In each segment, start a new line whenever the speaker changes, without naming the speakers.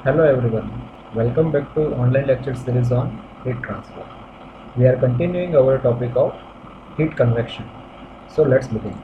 Hello everyone, welcome back to online lecture series on heat transfer. We are continuing our topic of heat convection. So let's begin.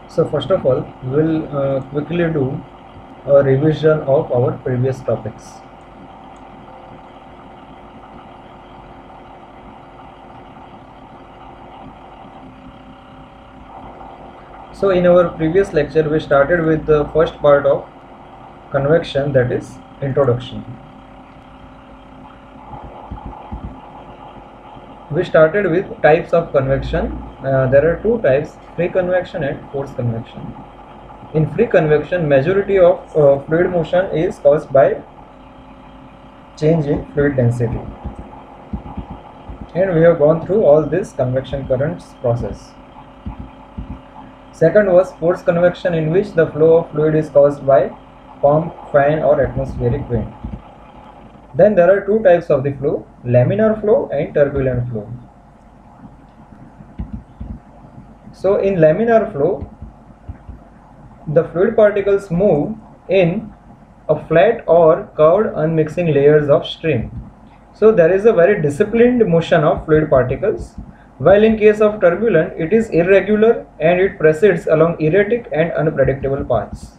So first of all, we will quickly do a revision of our previous topics. So in our previous lecture, we started with the first part of convection, that is introduction. We started with types of convection. There are two types, free convection and forced convection. In free convection, majority of fluid motion is caused by change in fluid density, and we have gone through all this convection currents process. Second was forced convection, in which the flow of fluid is caused by pump, fan or atmospheric wind. Then there are two types of the flow, laminar flow and turbulent flow. So in laminar flow, the fluid particles move in a flat or curved unmixing layers of stream. So there is a very disciplined motion of fluid particles, while in case of turbulent it is irregular and it proceeds along erratic and unpredictable paths.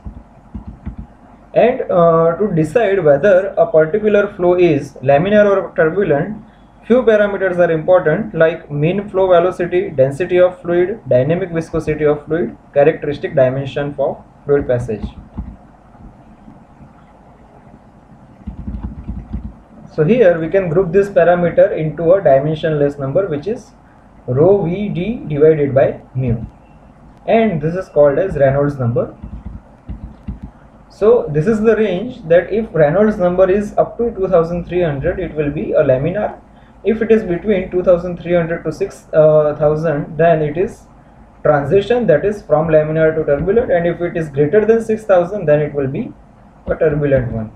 And to decide whether a particular flow is laminar or turbulent, few parameters are important, like mean flow velocity, density of fluid, dynamic viscosity of fluid, characteristic dimension for fluid passage. So here we can group this parameter into a dimensionless number, which is rho Vd divided by mu, and this is called as Reynolds number. So this is the range that if Reynolds number is up to 2300, it will be a laminar. If it is between 2300 to 6000, then it is transition, that is from laminar to turbulent, and if it is greater than 6000, then it will be a turbulent one.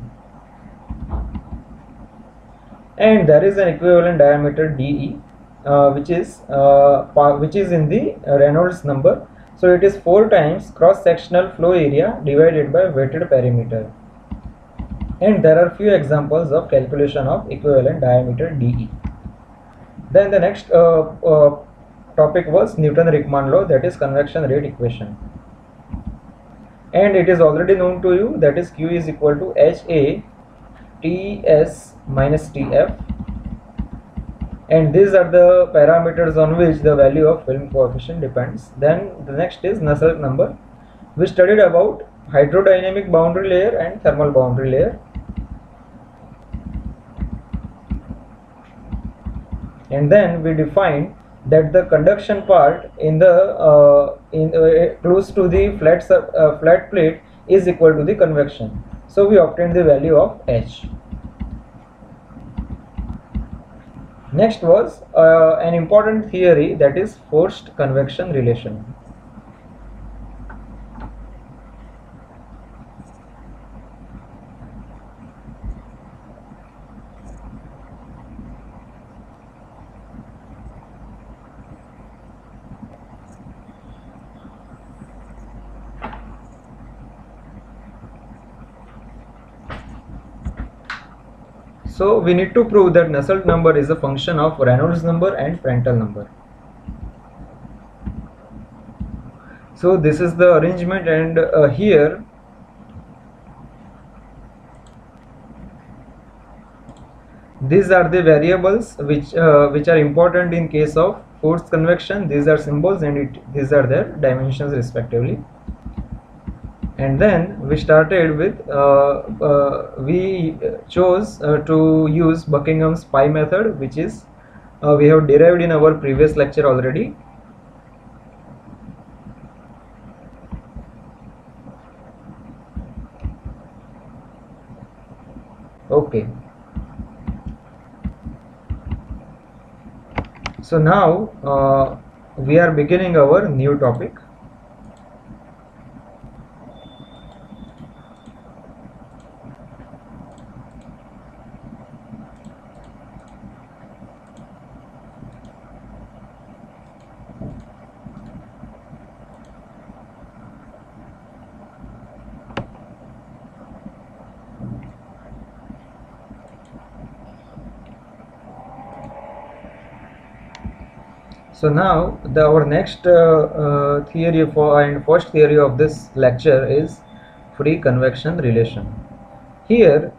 And there is an equivalent diameter dE, which is in the Reynolds number. So it is 4 times cross-sectional flow area divided by weighted perimeter. And there are few examples of calculation of equivalent diameter dE. Then the next topic was Newton-Raphman law, that is convection rate equation. And it is already known to you, that is Q is equal to HA Ts minus Tf. And these are the parameters on which the value of film coefficient depends. Then the next is Nusselt number. We studied about hydrodynamic boundary layer and thermal boundary layer. And then we defined that the conduction part in the close to the flat plate is equal to the convection. So we obtained the value of H. Next was an important theory, that is forced convection relation. So we need to prove that Nusselt number is a function of Reynolds number and Prandtl number. So this is the arrangement, and here these are the variables which are important in case of forced convection. These are symbols, and these are their dimensions respectively. And then we started with we chose to use Buckingham's pi method, which is we have derived in our previous lecture already. Okay, so now we are beginning our new topic. So now our next theory and first theory of this lecture is free convection relation. Here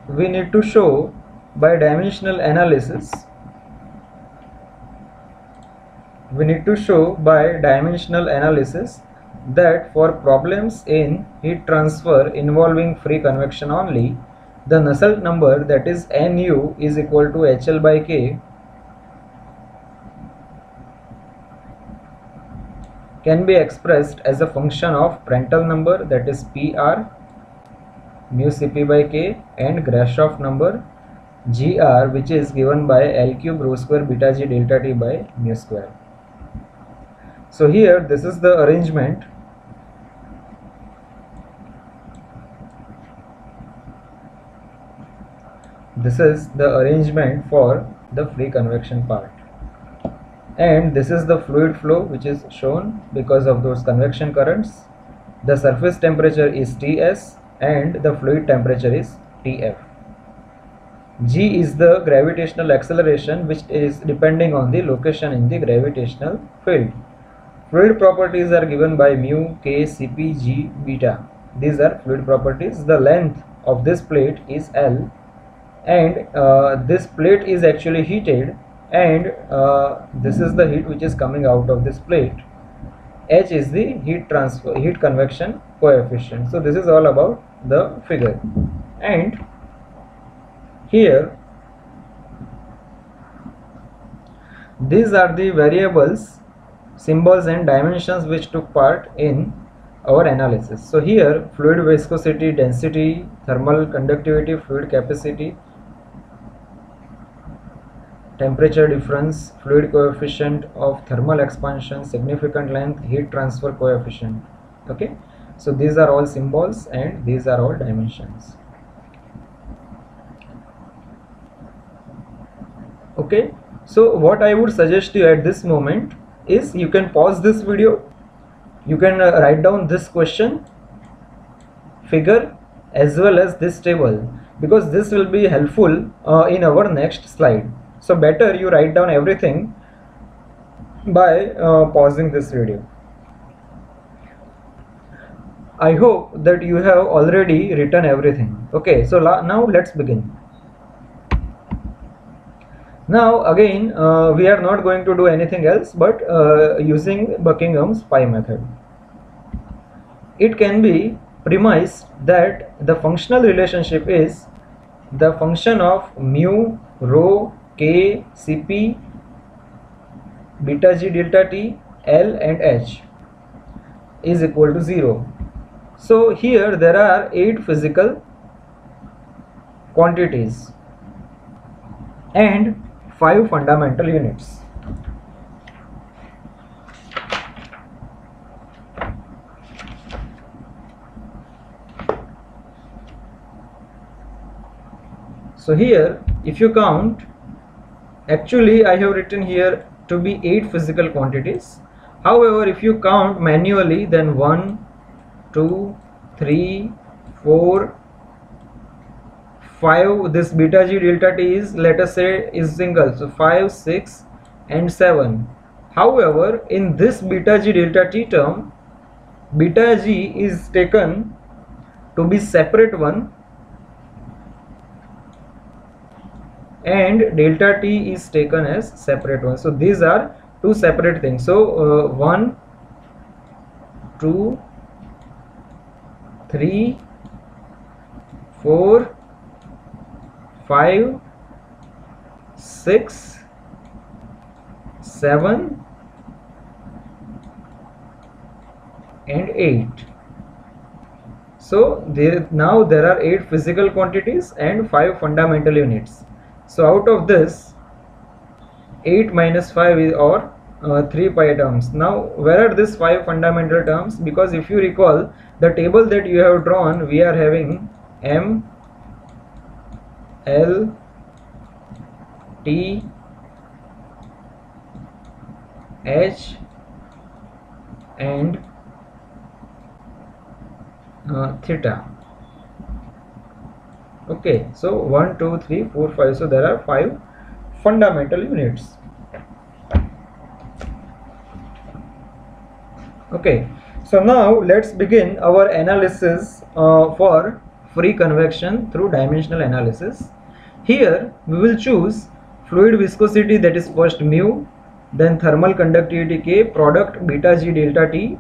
we need to show by dimensional analysis. We need to show by dimensional analysis that for problems in heat transfer involving free convection only, the Nusselt number, that is Nu, is equal to HL by K, can be expressed as a function of Prandtl number, that is PR, mu Cp by K, and Grashof number GR, which is given by L cube rho square beta G delta T by mu square. So here this is the arrangement. This is the arrangement for the free convection part. And this is the fluid flow, which is shown because of those convection currents. The surface temperature is Ts and the fluid temperature is Tf. G is the gravitational acceleration, which is depending on the location in the gravitational field. Fluid properties are given by mu, K, Cp, G, beta. These are fluid properties. The length of this plate is L, and this plate is actually heated, and this is the heat which is coming out of this plate. H is the heat convection coefficient. So this is all about the figure. And here these are the variables, symbols and dimensions which took part in our analysis. So here fluid viscosity, density, thermal conductivity, fluid capacity, temperature difference, fluid coefficient of thermal expansion, significant length, heat transfer coefficient. Okay, so these are all symbols and these are all dimensions. Okay, so what I would suggest you at this moment is you can pause this video, you can write down this question, figure, as well as this table, because this will be helpful in our next slide. So better you write down everything by pausing this video. I hope that you have already written everything. Okay, so now let's begin. Now again we are not going to do anything else but using Buckingham's pi method. It can be premised that the functional relationship is the function of mu, rho, K, Cp, beta G delta T, L and H is equal to 0. So here there are 8 physical quantities and 5 fundamental units. So here if you count, actually I have written here to be 8 physical quantities. However, if you count manually, then 1, 2, 3, 4, 5, this beta g delta t is, let us say, is single, so 5, 6 and 7. However, in this beta g delta t term, beta g is taken to be separate one and delta t is taken as separate one. So these are two separate things. So 1, 2, 3, 4, 5, 6, 7 and 8. So now there are 8 physical quantities and 5 fundamental units. So out of this, 8 minus 5 is, or 3 pi terms. Now where are these 5 fundamental terms? Because if you recall the table that you have drawn, we are having M, L, T, H and theta. Okay, so 1, 2, 3, 4, 5. So there are 5 fundamental units. Okay, so now let's begin our analysis for free convection through dimensional analysis. Here we will choose fluid viscosity, that is first mu, then thermal conductivity K, product beta g delta T,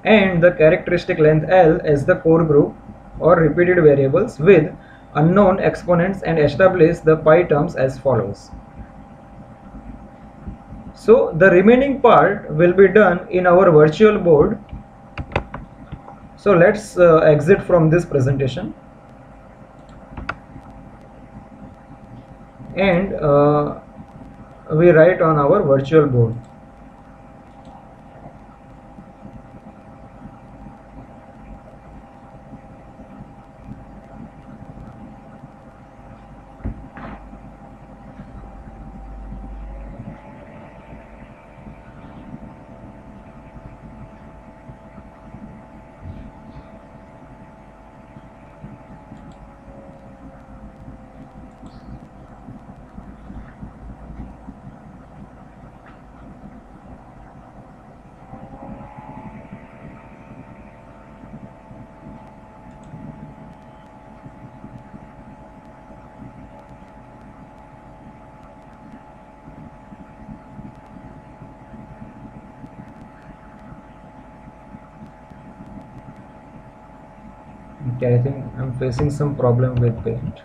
and the characteristic length L as the core group or repeated variables with unknown exponents, and establish the pi terms as follows. So the remaining part will be done in our virtual board. So let's exit from this presentation and we write on our virtual board. Okay, I think I'm facing some problem with Paint.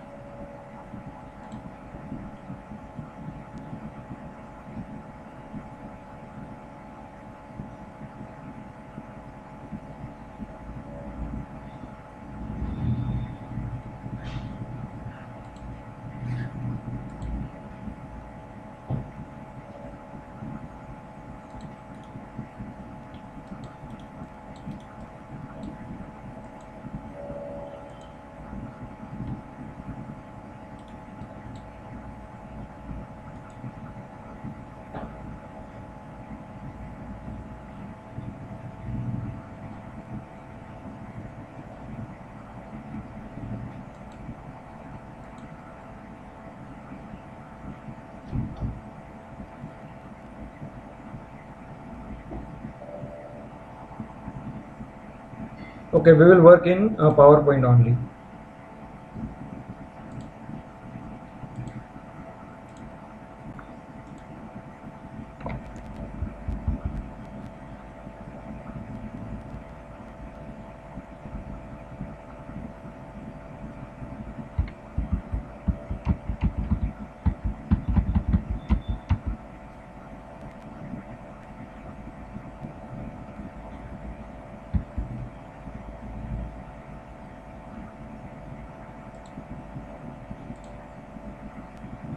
Okay, we will work in PowerPoint only.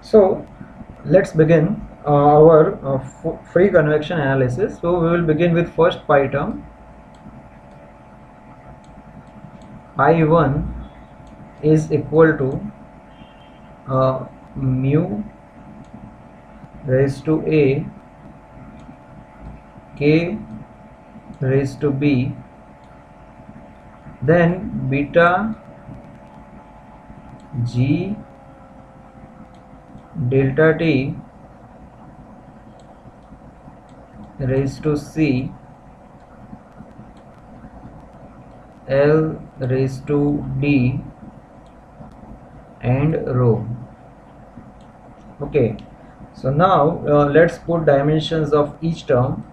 So let's begin our free convection analysis. So we will begin with first pi term. I1 is equal to mu raised to A K raised to B, then beta G delta T raised to C L raised to D and rho. Okay, so now let's put dimensions of each term.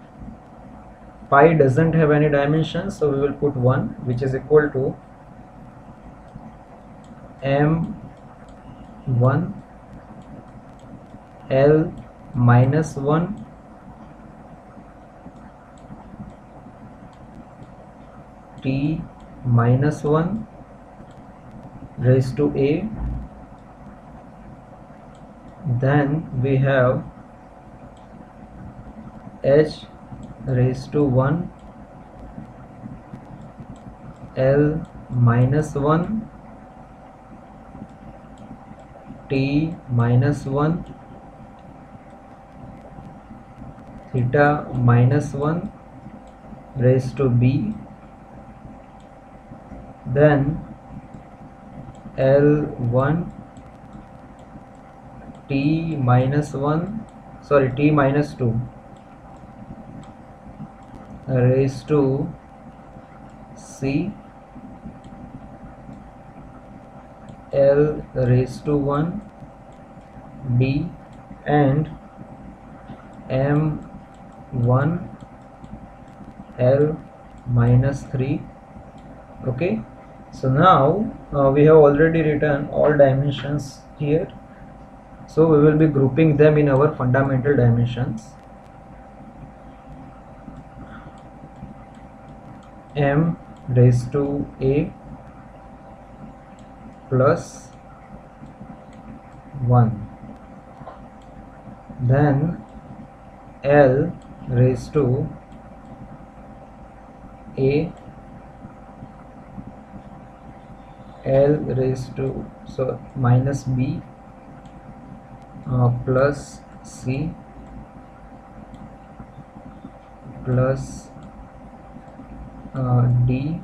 Pi doesn't have any dimensions, so we will put 1, which is equal to m1 L minus 1 T minus 1 raised to A. Then we have H raised to 1 L minus 1 T minus 1 theta minus 1 raised to B. Then L1 T minus 1 T minus 2 raised to C L raised to 1 D and M1 L minus 3. Okay, so now we have already written all dimensions here, so we will be grouping them in our fundamental dimensions. M raised to A plus 1, then L raised to A L raised to minus B plus C plus D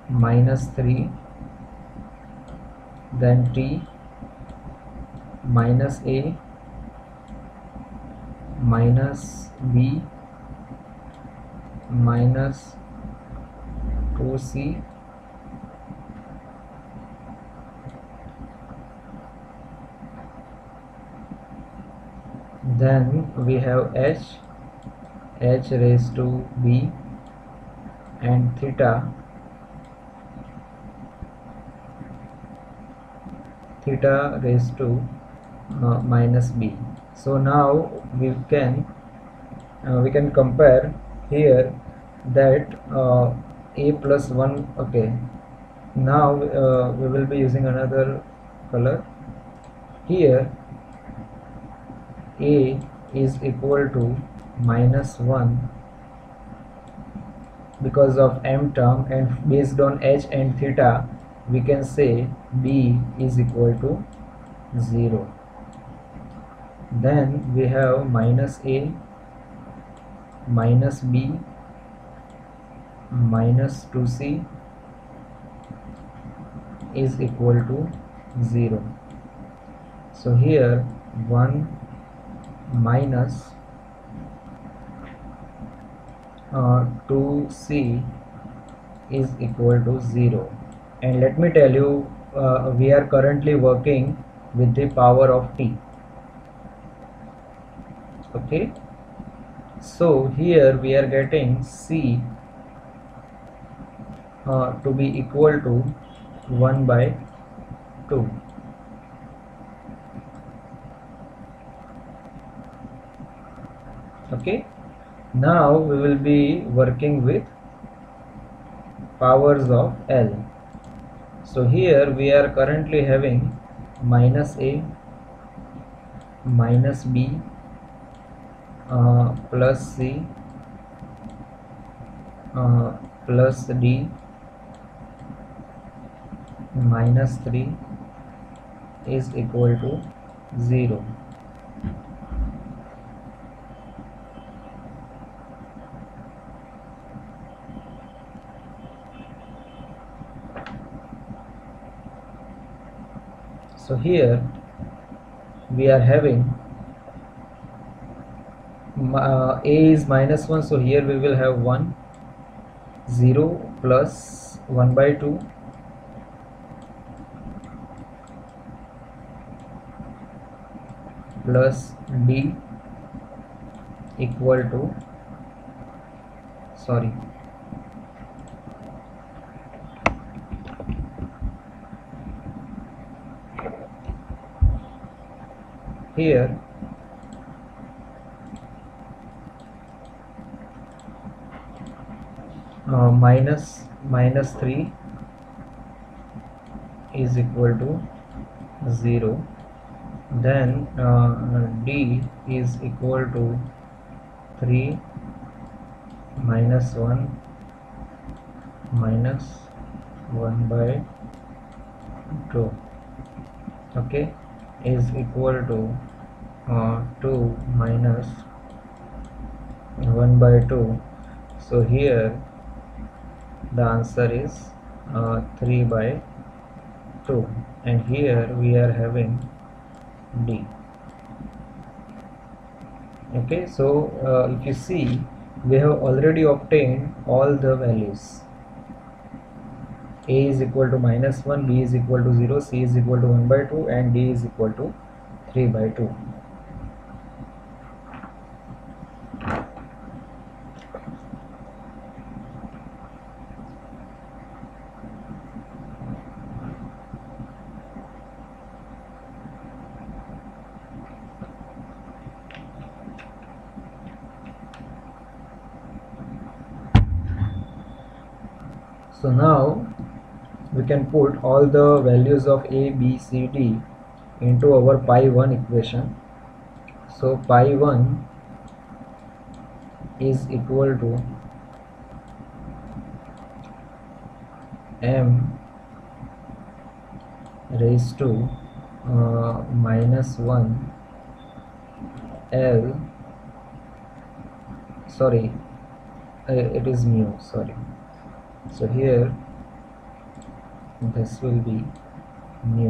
minus 3, then T minus A minus B minus 2C then we have H raised to B and theta raised to minus B. So now we can compare here that A plus 1. Okay, now we will be using another color. Here A is equal to minus 1 because of M term, and based on H and theta we can say B is equal to 0. Then we have minus A minus B minus 2C is equal to 0. So here 1 minus 2C is equal to 0. And let me tell you, we are currently working with the power of T. Okay, so here we are getting C to be equal to 1 by 2. Okay, now we will be working with powers of L. So here we are currently having minus A minus B plus C plus D minus 3 is equal to 0. So here we are having a is -1, so here we will have 1, 0 plus 1 by 2 plus d equal to, sorry, here minus 3 is equal to 0, then d is equal to 3 minus 1 minus 1 by 2, okay, is equal to 2 minus 1 by 2. So here the answer is 3 by 2, and here we are having d. Okay, so if you see, we have already obtained all the values. A is equal to -1, B is equal to 0, C is equal to 1 by 2, and D is equal to 3 by 2. So now we can put all the values of A, B, C, D into our pi1 equation. So pi1 is equal to m raised to -1 L, sorry, it is mu, sorry. So here this will be mu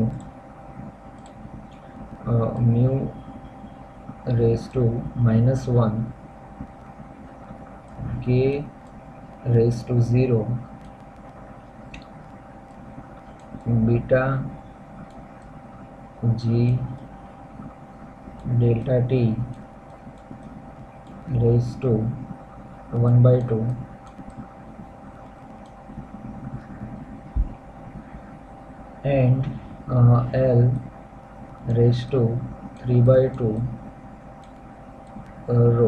raised to -1 k raised to 0 beta g delta t raised to 1 by 2 and L raised to 3 by 2 rho.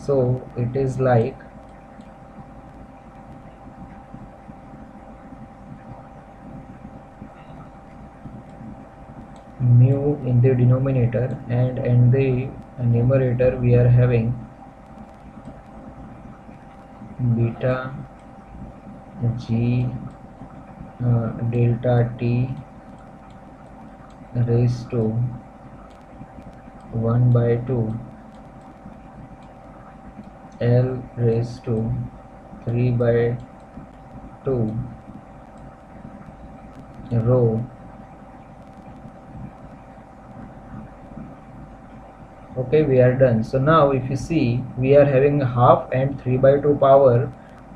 So it is like mu in the denominator, and in the numerator we are having beta g delta t raised to 1 by 2 L raised to 3 by 2 rho. Okay, we are done. So now if you see, we are having half and 3 by 2 power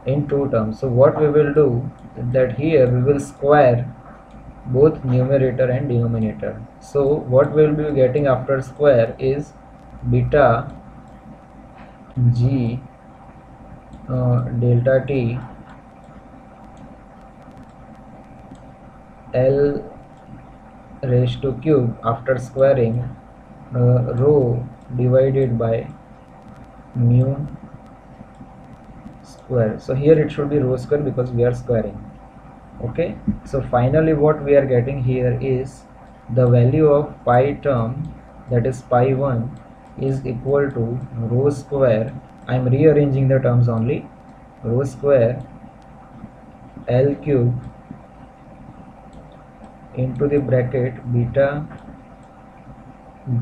in two terms. So what we will do, that here we will square both numerator and denominator. So what we will be getting after square is beta g delta t L raised to cube after squaring rho divided by mu square. So here it should be rho square because we are squaring. Okay, so finally what we are getting here is the value of pi term, that is pi1, is equal to rho square. I am rearranging the terms only. Rho square L cube into the bracket beta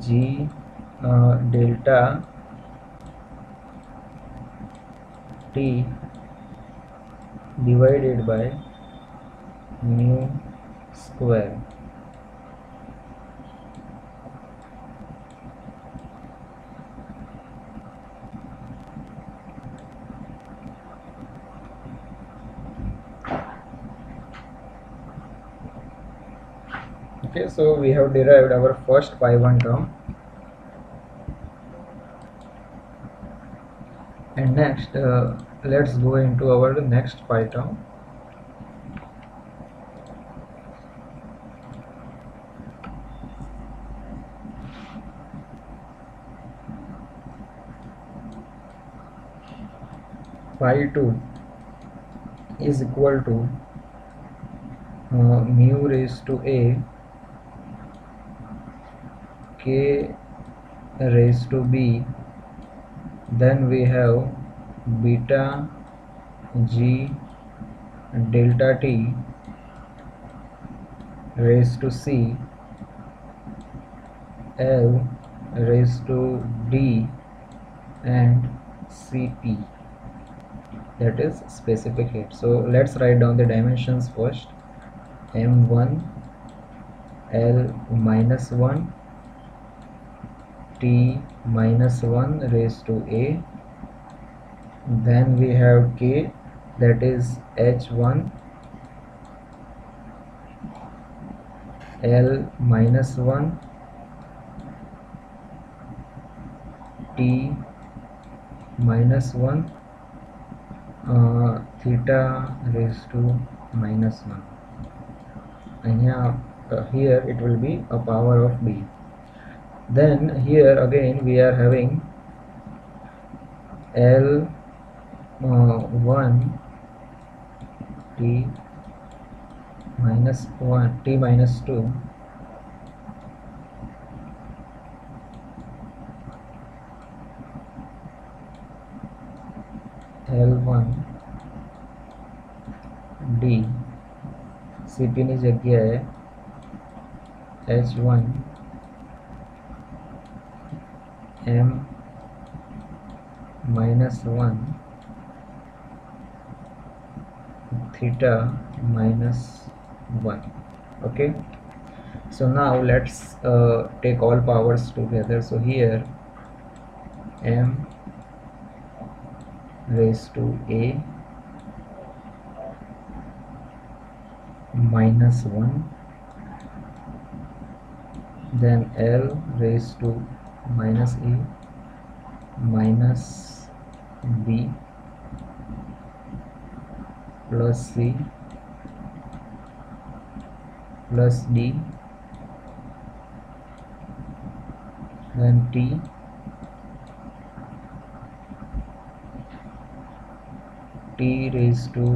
g delta t divided by mu square. Okay, so we have derived our first pi1 term, and next let's go into our next pi term. Pi2 is equal to mu raised to a k raised to b, then we have beta g delta t raised to c L raised to d and cp, that is specific heat. So let's write down the dimensions first. m1 L minus 1 T minus 1 raised to a, then we have k, that is h1 L minus 1 T minus 1 theta raised to minus 1. And here it will be a power of b. Then here again we are having L1 T minus 1 T minus 2 L1 D CP ની જગ્યાએ H1 M minus 1 theta minus 1. Okay, so now let's take all powers together. So here M raised to a minus 1, then L raised to minus a minus b plus c plus d, then t raised to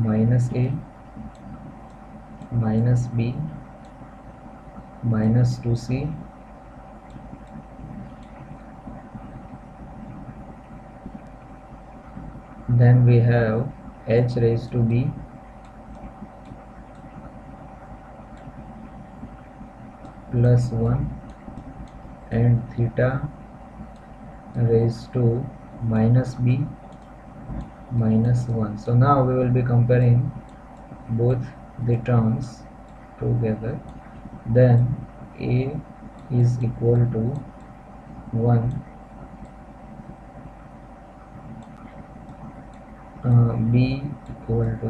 minus a minus b minus 2c then we have h raised to b plus 1 and theta raised to minus b minus 1. So now we will be comparing both the terms together. Then a is equal to 1, b equal to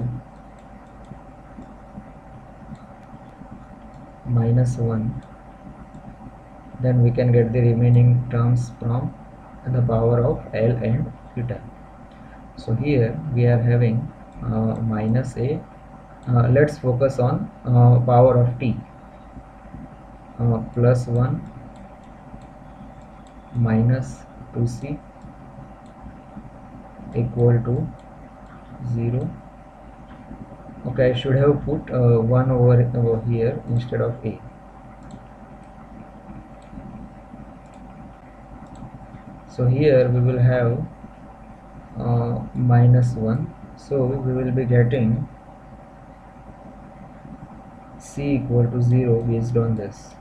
minus 1, then we can get the remaining terms from the power of L and theta. So here we are having minus a, let's focus on power of t, plus 1 minus 2c equal to 0. Okay, I should have put 1 over here instead of a. So here we will have minus 1, so we will be getting c equal to 0 based on this.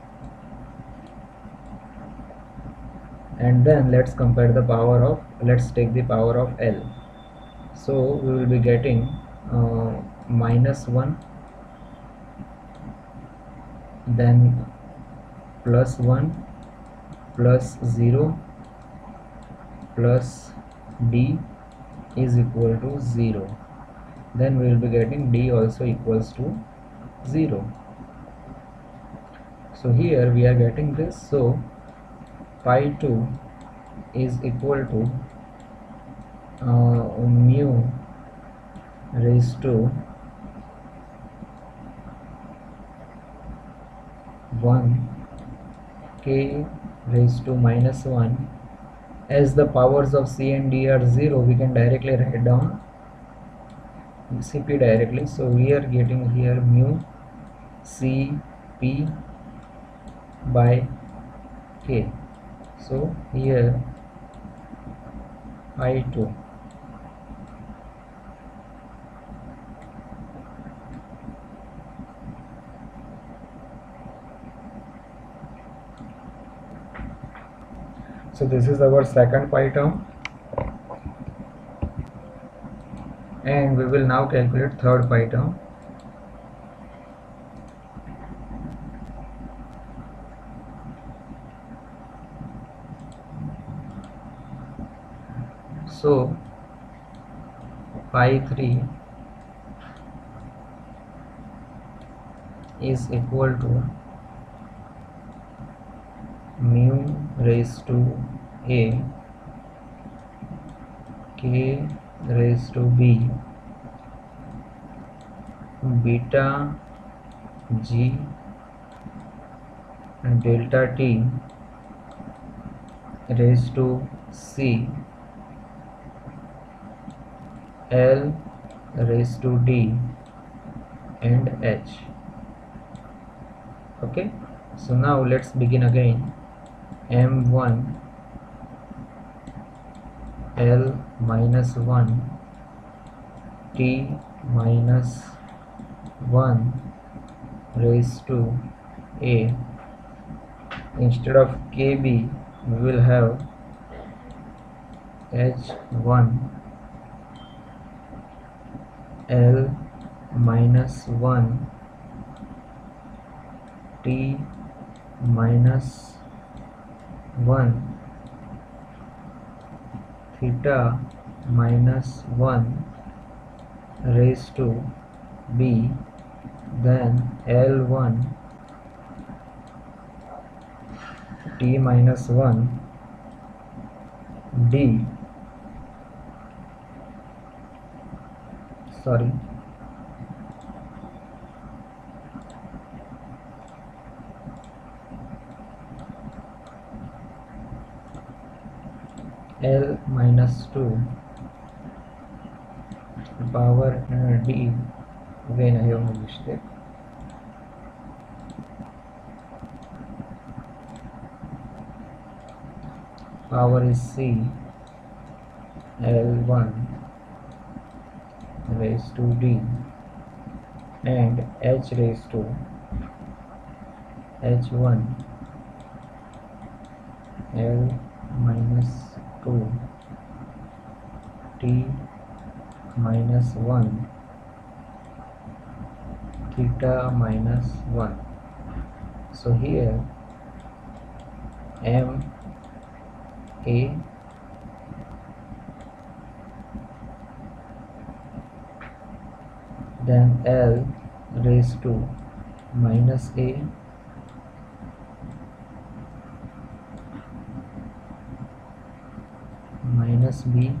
And then let's compare the power of, let's take the power of L. So we will be getting minus 1, then plus 1 plus 0 plus d is equal to 0. Then we will be getting d also equals to 0. So here we are getting this. So pi 2 is equal to mu raised to 1 k raised to minus 1. As the powers of C and D are 0, we can directly write down Cp directly. So we are getting here mu Cp by k. So here pi 2 so this is our second pi term, and we will now calculate third pi term. So pi 3 is equal to mu raised to a k raised to b beta g delta t raised to c L raised to D and H. Okay, so now let's begin again. M1 L minus 1 T minus 1 raised to A. Instead of KB we will have H1 L minus 1 T minus 1 theta minus 1 raised to B, then L1 T minus 1 D sorry L minus 2 power D. Again I have a mistake. Power is C L1 raised to D and H raised to H1 L minus 2 T minus 1 theta minus 1. So here M A then L raised to minus A minus B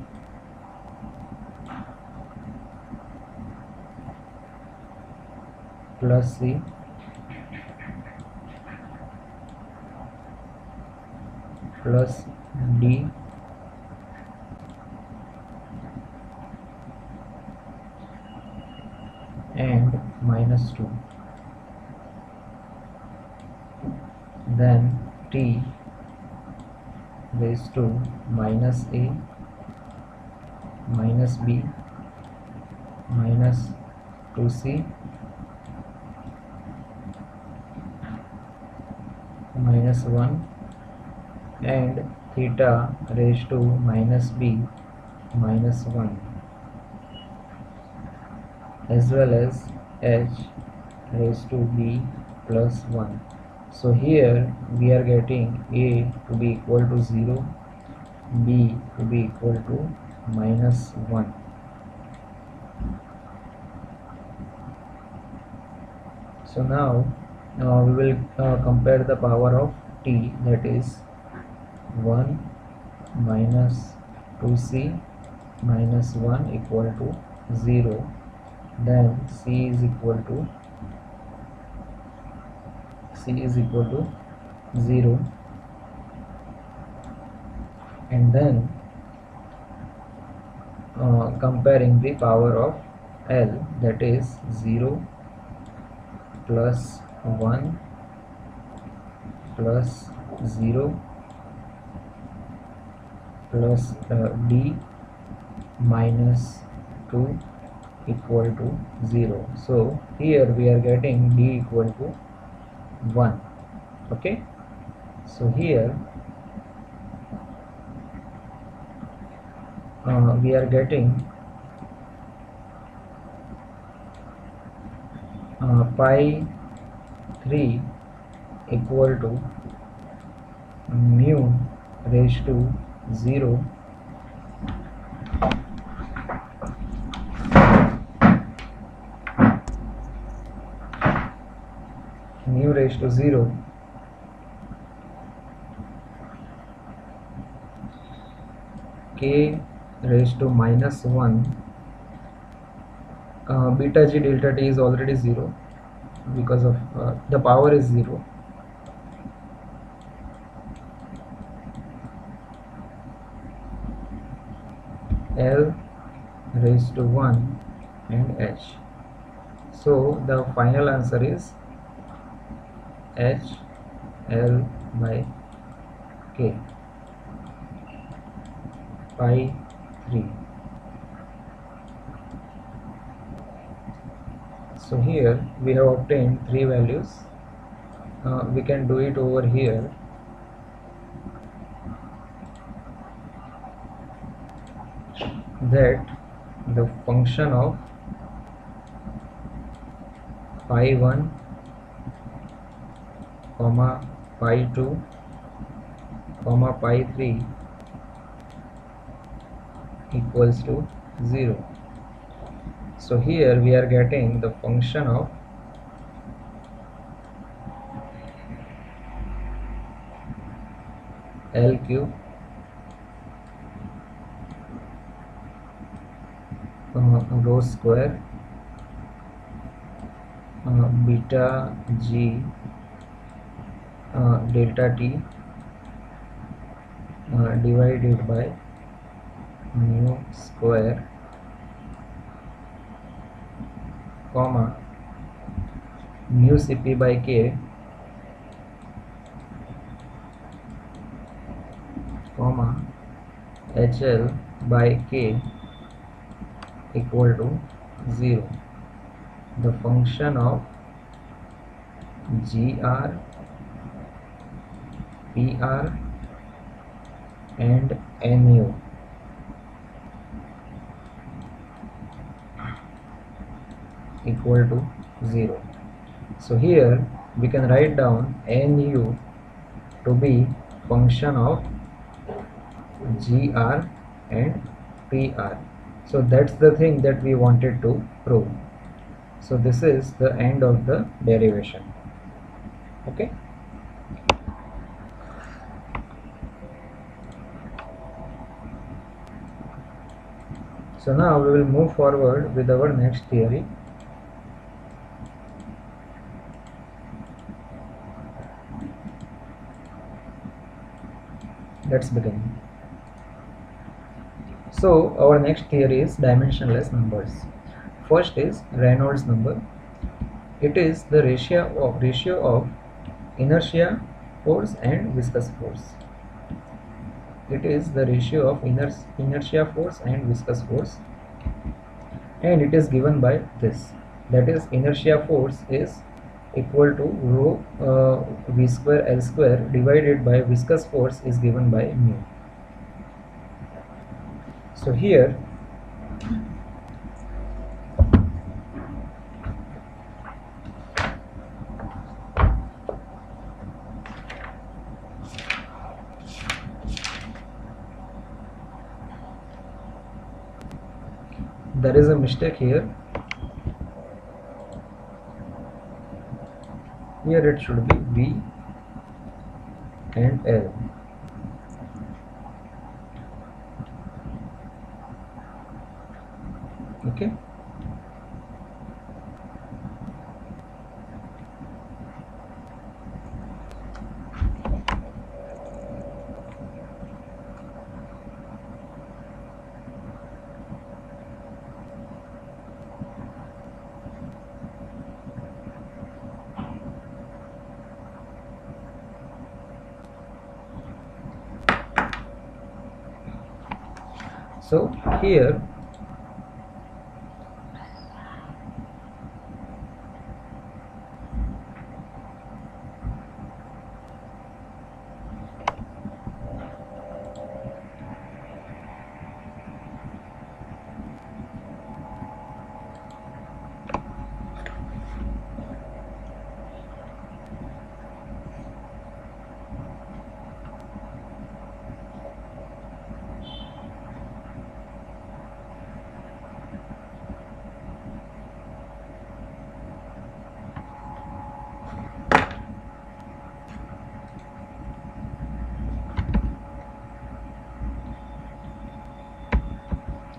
plus C plus D and minus 2, then T raised to minus A minus B minus 2C minus 1 and theta raised to minus B minus 1 as well as H raised to B plus 1. So here we are getting A to be equal to 0, B to be equal to minus 1. So now we will compare the power of t, that is 1 minus 2c minus 1 equal to 0. Then c is equal to 0, and then comparing the power of L, that is 0 plus 1 plus 0 plus d minus 2 equal to 0. So here we are getting d equal to 1. Okay, so here we are getting pi 3 equal to mu raised to 0 k raised to minus 1. Beta g delta t is already 0 because of the power is 0. L raised to 1 and h. So the final answer is h L by k, pi 3. So here we have obtained 3 values. We can do it over here. That the function of pi 1 comma pi 2 comma pi 3 equals to 0. So here we are getting the function of L cube rho square beta g delta t divided by mu square comma mu cp by k comma hl by k equal to 0. The function of gr, pr and mu equal to 0. So here we can write down nu to be function of gr and pr. So that's the thing that we wanted to prove. So this is the end of the derivation. Okay. So now we will move forward with our next theory. Let's begin. So our next theory is dimensionless numbers. First is Reynolds number. It is the ratio of inertia force and viscous force. It is the ratio of inertia force and viscous force, and it is given by this, that is inertia force is equal to rho v square L square divided by viscous force is given by mu. So here there is a mistake here. Here it should be V and L. Okay.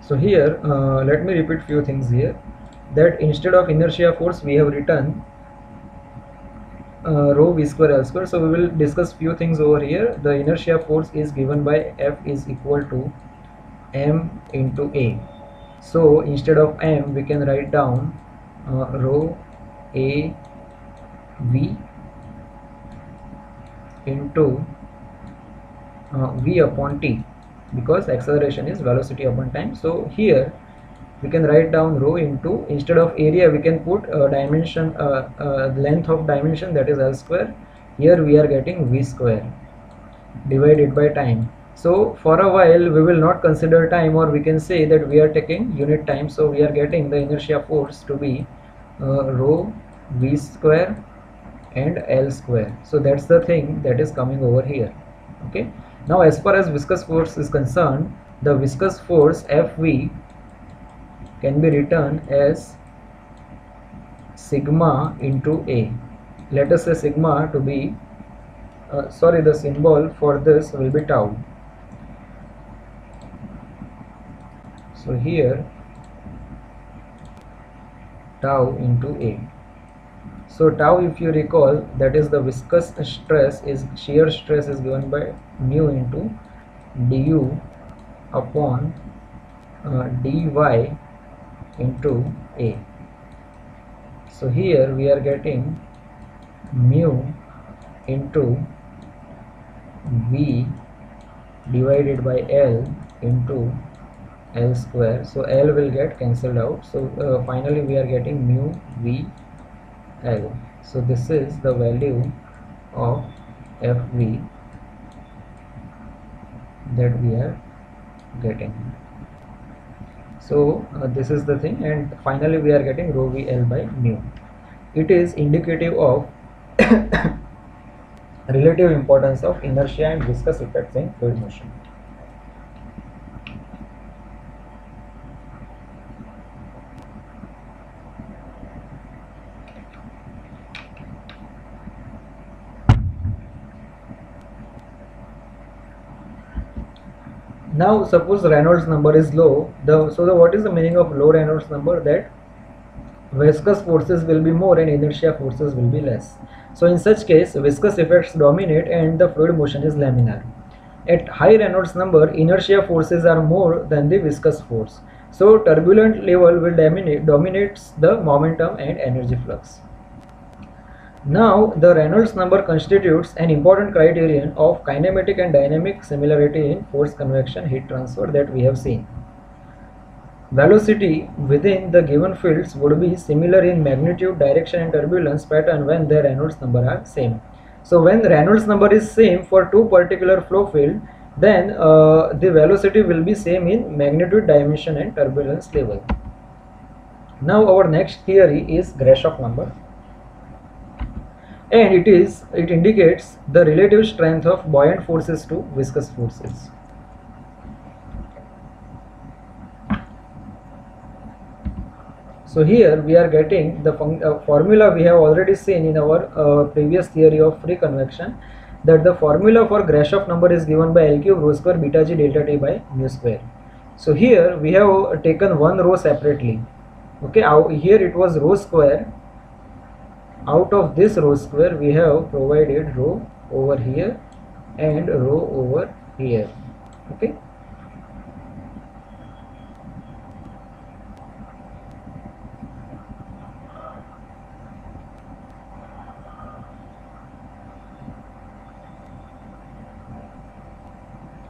So here let me repeat few things here, that instead of inertia force we have written rho v square L square. So we will discuss few things over here. The inertia force is given by F is equal to m into A. So instead of m we can write down rho A v into v upon t, because acceleration is velocity upon time. So here we can write down rho into, instead of area we can put dimension, length of dimension, that is L square. Here we are getting v square divided by time. So for a while we will not consider time, or we can say that we are taking unit time. So we are getting the inertia force to be rho v square and L square. So that's the thing that is coming over here. Okay. Now as far as viscous force is concerned, the viscous force Fv can be written as sigma into A. Let us say sigma to be, the symbol for this will be tau. So here tau into A. So tau, if you recall, that is the viscous stress, is shear stress is given by mu into du upon dy into A. So here we are getting mu into V divided by L into L square. So L will get cancelled out. So finally we are getting mu V L. So this is the value of Fv that we are getting. So this is the thing, and finally we are getting rho v L by mu. It is indicative of relative importance of inertia and viscous effects in fluid motion. Now suppose Reynolds number is low. What is the meaning of low Reynolds number? That viscous forces will be more and inertia forces will be less. So in such case viscous effects dominate and the fluid motion is laminar. At high Reynolds number, inertia forces are more than the viscous force. So turbulent level will dominates the momentum and energy flux. Now the Reynolds number constitutes an important criterion of kinematic and dynamic similarity in force convection heat transfer that we have seen. Velocity within the given fields would be similar in magnitude, direction and turbulence pattern when their Reynolds number are same. So when the Reynolds number is same for two particular flow field, then the velocity will be same in magnitude, dimension and turbulence level. Now our next theory is Grashof number, and it indicates the relative strength of buoyant forces to viscous forces. So here we are getting the formula we have already seen in our previous theory of free convection, that the formula for Grashof number is given by L cube rho square beta g delta t by mu square. So here we have taken one row separately. Okay, here it was rho square. Out of this rho square we have provided rho over here and rho over here. Okay.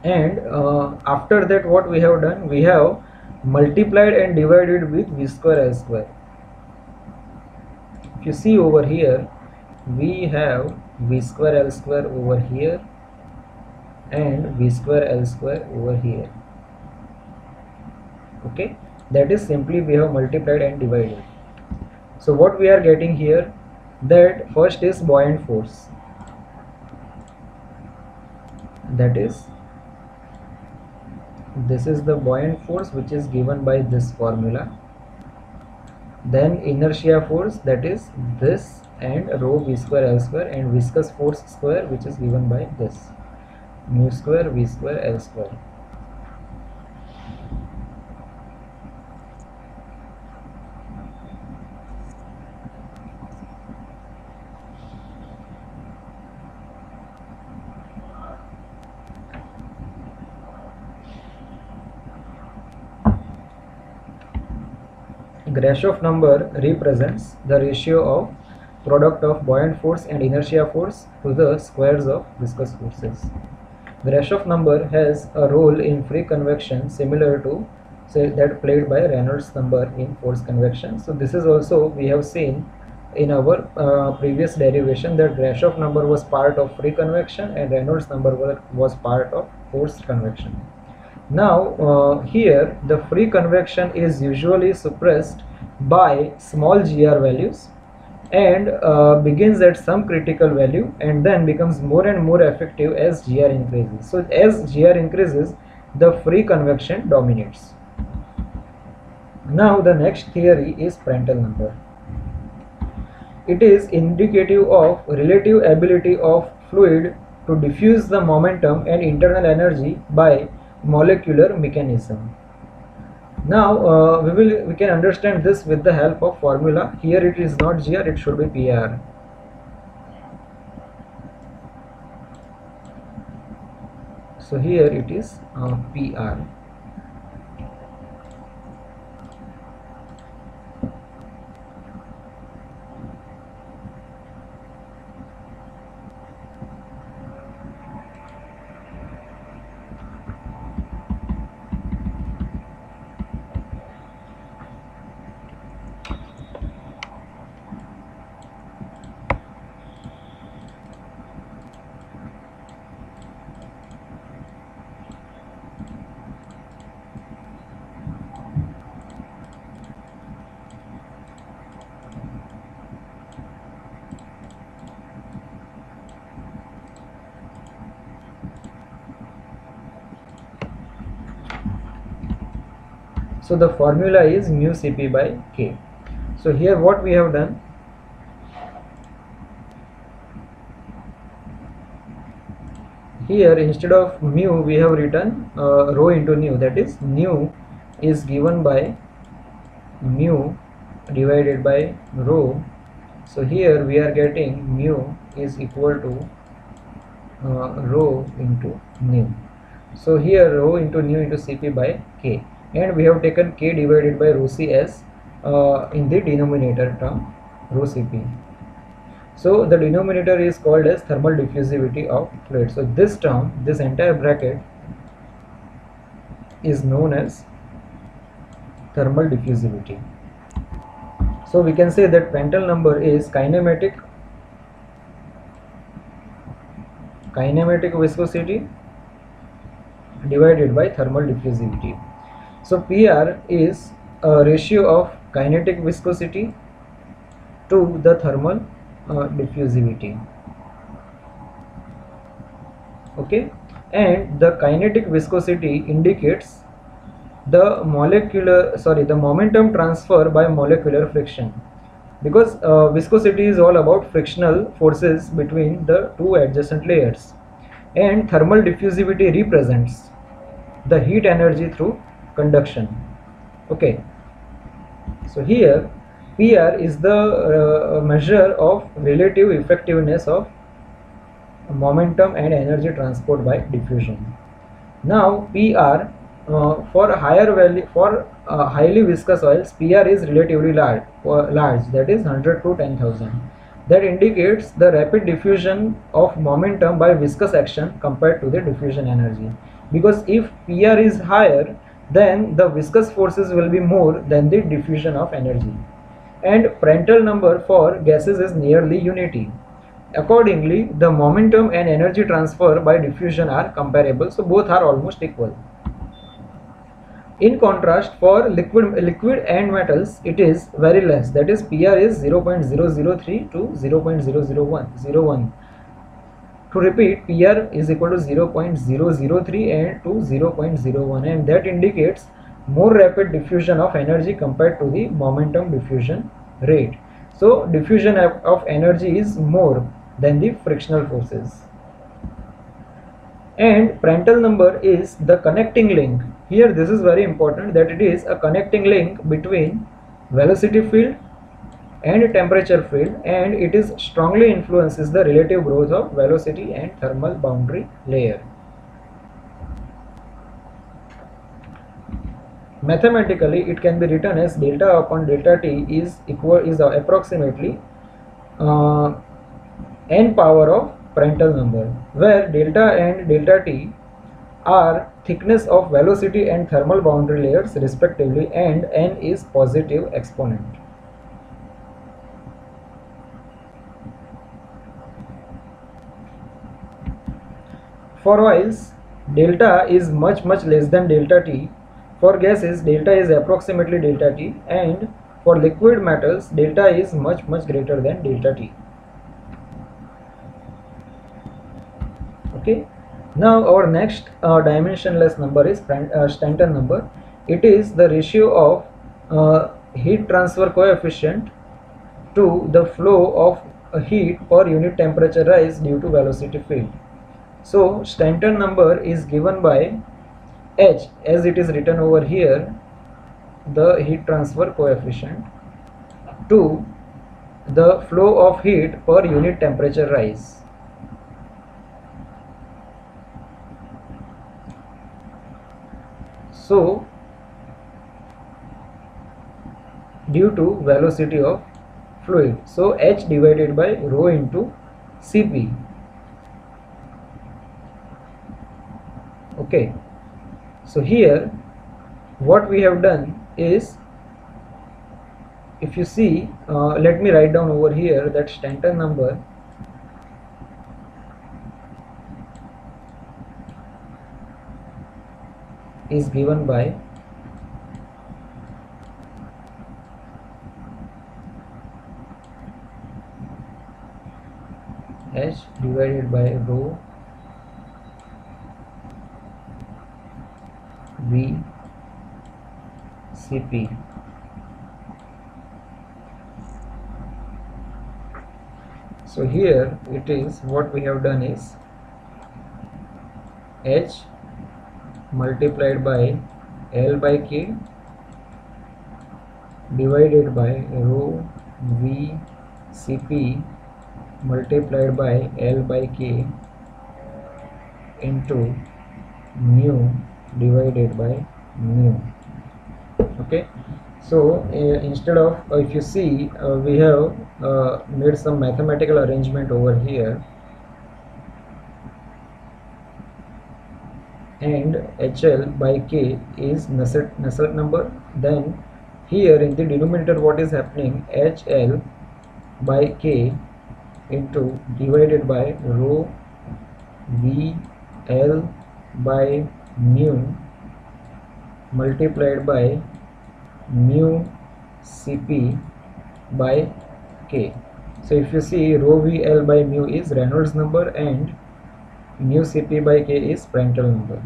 And after that what we have done, we have multiplied and divided with v square L square. If you see over here, we have v square L square over here and v square L square over here. Okay, that is simply we have multiplied and divided. So what we are getting here, that first is buoyant force, that is, this is the buoyant force which is given by this formula. Then inertia force, that is this, and rho v square L square, and viscous force square which is given by this mu square v square L square. Grashof number represents the ratio of product of buoyant force and inertia force to the squares of viscous forces. Grashof number has a role in free convection similar to, say, that played by Reynolds number in forced convection. So this is also we have seen in our previous derivation, that Grashof number was part of free convection and Reynolds number was part of forced convection. Now here the free convection is usually suppressed by small gr values and begins at some critical value and then becomes more and more effective as gr increases. So as gr increases, the free convection dominates. Now the next theory is Prandtl number. It is indicative of relative ability of fluid to diffuse the momentum and internal energy by molecular mechanism. Now we can understand this with the help of formula. Here it is not gr, it should be pr. So here it is pr. So the formula is mu Cp by K. So here what we have done, here instead of mu we have written rho into nu, that is nu is given by mu divided by rho. So here we are getting mu is equal to rho into nu. So here rho into nu into Cp by K, and we have taken K divided by rho C as in the denominator term, rho Cp. So the denominator is called as thermal diffusivity of fluid. So this term, this entire bracket is known as thermal diffusivity. So we can say that Prandtl number is kinematic viscosity divided by thermal diffusivity. So PR is a ratio of kinetic viscosity to the thermal diffusivity. Okay, and the kinetic viscosity indicates the momentum transfer by molecular friction, because viscosity is all about frictional forces between the two adjacent layers, and thermal diffusivity represents the heat energy through conduction. Okay, so here PR is the measure of relative effectiveness of momentum and energy transport by diffusion. Now PR, for higher value, for highly viscous oils, PR is relatively large, that is 100 to 10,000. That indicates the rapid diffusion of momentum by viscous action compared to the diffusion energy. Because if PR is higher, then the viscous forces will be more than the diffusion of energy. And Prandtl number for gases is nearly unity. Accordingly, the momentum and energy transfer by diffusion are comparable, so both are almost equal. In contrast, for liquid and metals, it is very less, that is PR is 0.003 to 0.001. To repeat, PR is equal to 0.003 and to 0.01, and that indicates more rapid diffusion of energy compared to the momentum diffusion rate. So diffusion of energy is more than the frictional forces. And Prandtl number is the connecting link. Here this is very important, that it is a connecting link between velocity field and temperature field, and it is strongly influences the relative growth of velocity and thermal boundary layer. Mathematically, it can be written as delta upon delta T is approximately n power of Prandtl number, where delta and delta T are thickness of velocity and thermal boundary layers respectively, and n is positive exponent. For oils, delta is much less than delta T. For gases, delta is approximately delta T, and for liquid metals, delta is much greater than delta T. Okay. Now our next dimensionless number is Stanton number. It is the ratio of heat transfer coefficient to the flow of heat per unit temperature rise due to velocity field. So Stanton number is given by H, as it is written over here, the heat transfer coefficient to the flow of heat per unit temperature rise. So due to velocity of fluid, so H divided by rho into Cp. Okay, so here what we have done is, if you see, let me write down over here that Stanton number is given by H divided by rho V Cp. So here it is, what we have done is H multiplied by L by K divided by rho V Cp multiplied by L by K into mu divided by mu. Okay, so instead of, if you see, we have made some mathematical arrangement over here, and HL by K is Nusselt number. Then here in the denominator, what is happening, HL by K into divided by rho VL by mu multiplied by mu Cp by K. So if you see, rho VL by mu is Reynolds number and mu Cp by K is Prandtl number.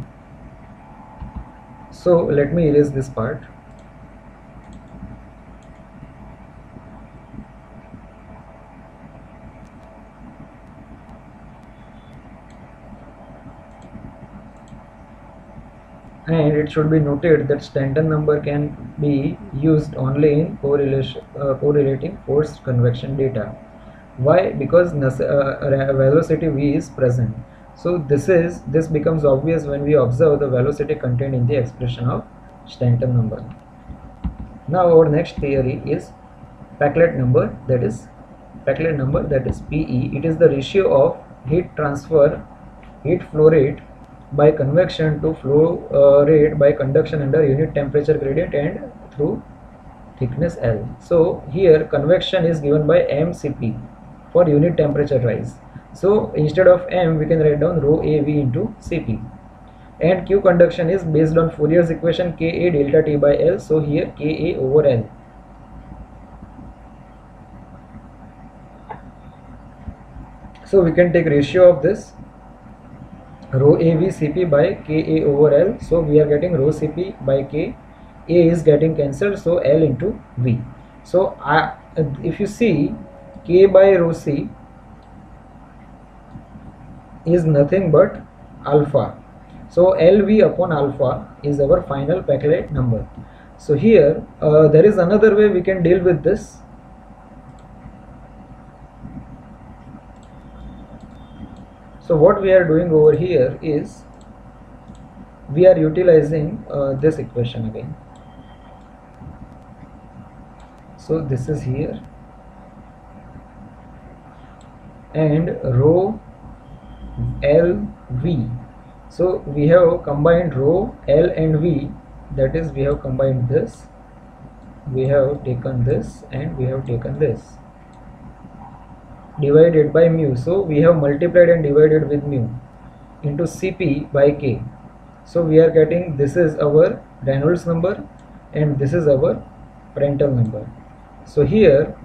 So let me erase this part. And it should be noted that Stanton number can be used only in correlating forced convection data. Why? Because velocity v is present. So this becomes obvious when we observe the velocity contained in the expression of Stanton number. Now our next theory is Peclet number, that is PE. It is the ratio of heat flow rate by convection to flow rate by conduction under unit temperature gradient and through thickness L. So here convection is given by mCp for unit temperature rise. So instead of m we can write down rho AV into Cp. And Q conduction is based on Fourier's equation Ka delta T by L. So here Ka over L. So we can take ratio of this rho AV Cp by Ka over L. So we are getting rho Cp by K. A is getting cancelled, so L into V. So if you see, K by rho C is nothing but alpha. So LV upon alpha is our final Peclet number. So here there is another way we can deal with this. So what we are doing over here is we are utilizing this equation again. So this is here, and rho L V. So we have combined rho L and V, that is we have combined this, we have taken this, and we have taken this, divided by mu. So we have multiplied and divided with mu into Cp by K. So we are getting, this is our Reynolds number and this is our Prandtl number. So here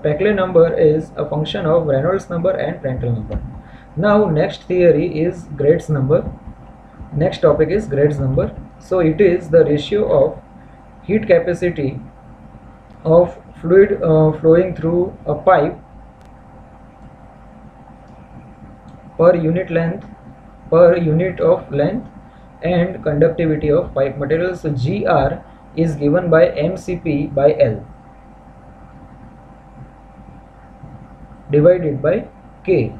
Peclet number is a function of Reynolds number and Prandtl number. Now next theory is Grade's number. Next topic is Grade's number. So it is the ratio of heat capacity of fluid flowing through a pipe per unit of length and conductivity of pipe material. So GR is given by mCp by L divided by K.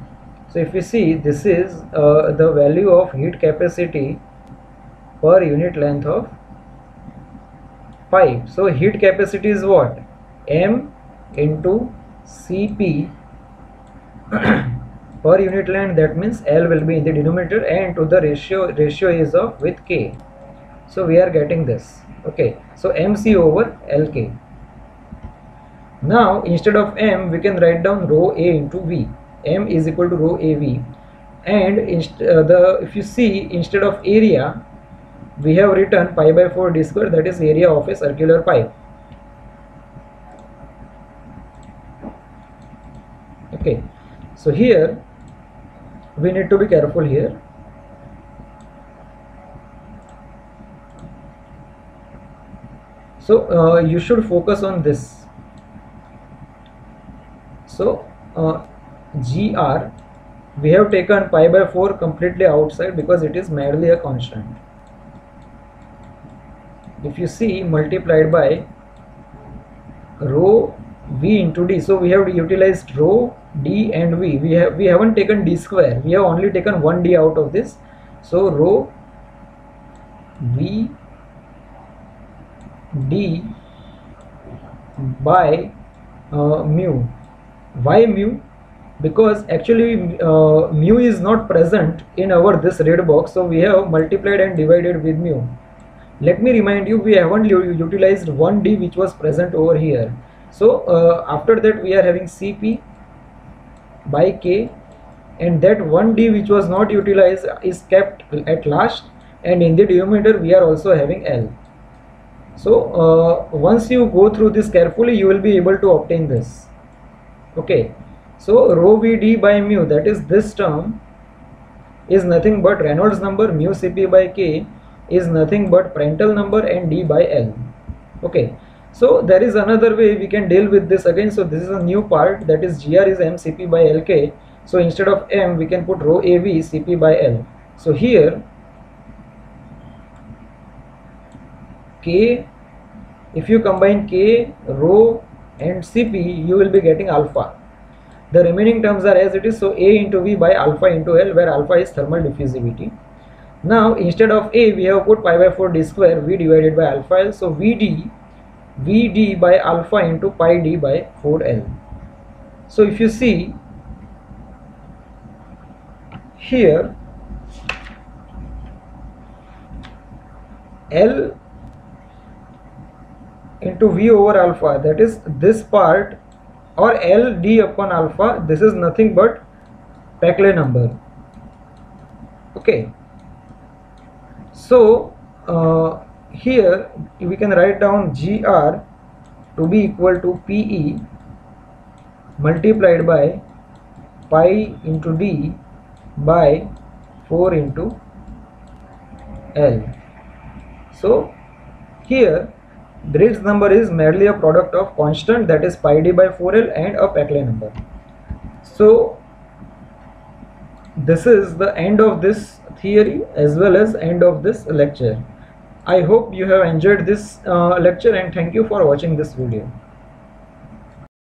So if you see, this is the value of heat capacity per unit length of pipe. So heat capacity is what? M into Cp per unit length, that means L will be in the denominator, and to the ratio is of with K. So we are getting this. Okay, so MC over Lk. Now instead of M we can write down rho A into V. M is equal to rho AV, and if you see, instead of area we have written pi by 4 d square, that is area of a circular pipe. Okay, so here we need to be careful here. So you should focus on this. So GR we have taken pi by 4 completely outside because it is merely a constant. If you see, multiplied by rho V into D. So we have utilized rho D and V. We haven't taken D square. We have only taken 1 D out of this. So rho V D by mu. Why mu? Because actually mu is not present in our this red box, so we have multiplied and divided with mu. Let me remind you, we haven't utilized 1D which was present over here. So after that we are having Cp by K, and that 1D which was not utilized is kept at last, and in the denominator we are also having L. So once you go through this carefully, you will be able to obtain this. Okay, so rho Vd by mu, that is this term, is nothing but Reynolds number mu Cp by K is nothing but Prandtl number and D by L. Okay, so there is another way we can deal with this again. So this is a new part, that is GR is M Cp by Lk. So instead of M we can put rho Av Cp by L. So here K, if you combine K, rho and Cp, you will be getting alpha. The remaining terms are as it is, so A into V by alpha into L, where alpha is thermal diffusivity. Now instead of A we have put pi by 4 d square, V divided by alpha L, so Vd by alpha into pi d by 4L. So if you see here, L into V over alpha, that is this part, or L d upon alpha, this is nothing but Peclet number. Okay, so here we can write down GR to be equal to PE multiplied by pi into D by 4 into L. So here Briggs number is merely a product of constant, that is pi d by 4L, and a Peclet number. So this is the end of this theory as well as end of this lecture. I hope you have enjoyed this lecture, and thank you for watching this video.